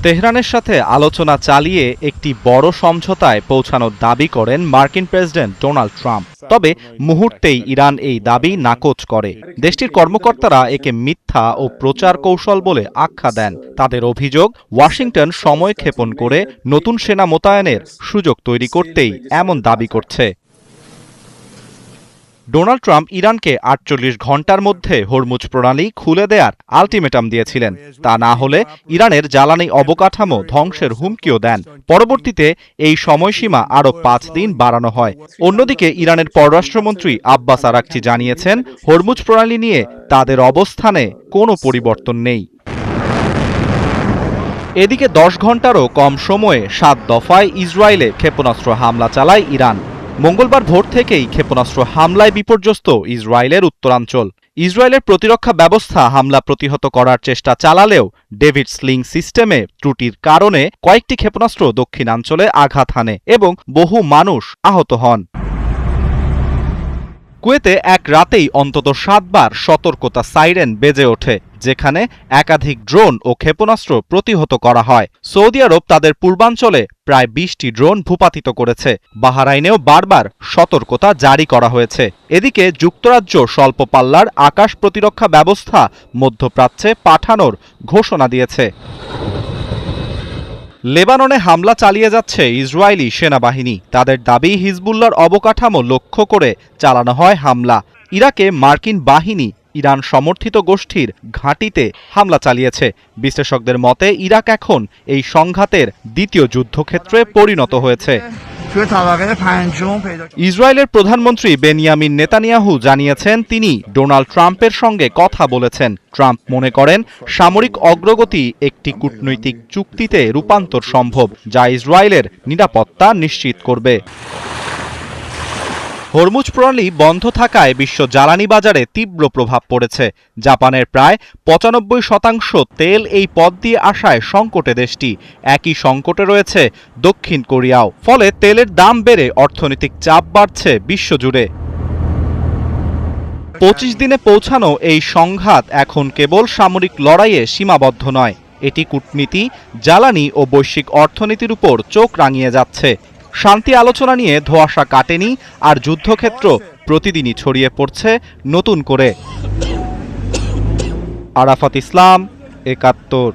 তেহরানের সাথে আলোচনা চালিয়ে একটি বড় সমঝোতায় পৌঁছানোর দাবি করেন মার্কিন প্রেসিডেন্ট ডোনাল্ড ট্রাম্প। তবে মুহূর্তেই ইরান এই দাবি নাকচ করে। দেশটির কর্মকর্তারা একে মিথ্যা ও প্রচার কৌশল বলে আখ্যা দেন। তাদের অভিযোগ, ওয়াশিংটন সময় ক্ষেপণ করে নতুন সেনা মোতায়েনের সুযোগ তৈরি করতেই এমন দাবি করছে। ডোনাল্ড ট্রাম্প ইরানকে ৪৮ ঘণ্টার মধ্যে হরমুজ প্রণালী খুলে দেয়ার আলটিমেটাম দিয়েছিলেন। তা না হলে ইরানের জ্বালানি অবকাঠামো ধ্বংসের হুমকিও দেন। পরবর্তীতে এই সময়সীমা আরও ৫ দিন বাড়ানো হয়। অন্যদিকে ইরানের পররাষ্ট্রমন্ত্রী আব্বাস আরাকচি জানিয়েছেন, হরমুজ প্রণালী নিয়ে তাদের অবস্থানে কোনো পরিবর্তন নেই। এদিকে ১০ ঘণ্টারও কম সময়ে ৭ দফায় ইসরায়েলে ক্ষেপণাস্ত্র হামলা চালায় ইরান। মঙ্গলবার ভোর থেকেই ক্ষেপণাস্ত্র হামলায় বিপর্যস্ত ইসরায়েলের উত্তরাঞ্চল। ইসরায়েলের প্রতিরক্ষা ব্যবস্থা হামলা প্রতিহত করার চেষ্টা চালালেও ডেভিড স্লিং সিস্টেমে ত্রুটির কারণে কয়েকটি ক্ষেপণাস্ত্র দক্ষিণাঞ্চলে আঘাত হানে এবং বহু মানুষ আহত হন। কুয়েতে এক রাতেই অন্তত ৭ বার সতর্কতা সাইরেন বেজে ওঠে, যেখানে একাধিক ড্রোন ও ক্ষেপণাস্ত্র প্রতিহত করা হয়। সৌদি আরব তাদের পূর্বাঞ্চলে প্রায় ২০টি ড্রোন ভূপাতিত করেছে। বাহরাইনেও বারবার সতর্কতা জারি করা হয়েছে। এদিকে যুক্তরাজ্য স্বল্প পাল্লার আকাশ প্রতিরক্ষা ব্যবস্থা মধ্যপ্রাচ্যে পাঠানোর ঘোষণা দিয়েছে। লেবাননে হামলা চালিয়ে যাচ্ছে ইসরায়েলি সেনাবাহিনী। তাদের দাবি, হিজবুল্লাহর অবকাঠামো লক্ষ্য করে চালানো হয় হামলা। ইরাকে মার্কিন বাহিনী ইরান সমর্থিত গোষ্ঠীর ঘাঁটিতে হামলা চালিয়েছে। বিশ্লেষকদের মতে ইরাক এখন এই সংঘাতের দ্বিতীয় যুদ্ধক্ষেত্রে পরিণত হয়েছে। ইসরায়েলের প্রধানমন্ত্রী বেনিয়ামিন নেতানিয়াহু জানিয়েছেন, তিনি ডোনাল্ড ট্রাম্পের সঙ্গে কথা বলেছেন। ট্রাম্প মনে করেন সামরিক অগ্রগতি একটি কূটনৈতিক চুক্তিতে রূপান্তর সম্ভব, যা ইসরায়েলের নিরাপত্তা নিশ্চিত করবে। হরমুজ প্রণালী বন্ধ থাকায় বিশ্ব জ্বালানি বাজারে তীব্র প্রভাব পড়েছে। জাপানের প্রায় ৯৫% তেল এই পথ দিয়ে আসায় সংকটে দেশটি। একই সংকটে রয়েছে দক্ষিণ কোরিয়াও। ফলে তেলের দাম বেড়ে অর্থনৈতিক চাপ বাড়ছে বিশ্বজুড়ে। ২৫ দিনে পৌঁছানো এই সংঘাত এখন কেবল সামরিক লড়াইয়ে সীমাবদ্ধ নয়, এটি কূটনীতি, জ্বালানি ও বৈশ্বিক অর্থনীতির উপর চোখ রাঙিয়ে যাচ্ছে। শান্তি আলোচনা নিয়ে ধোঁয়াশা কাটেনি, আর যুদ্ধক্ষেত্র প্রতিদিনই ছড়িয়ে পড়ছে নতুন করে। আরাফাত ইসলাম, ৭১।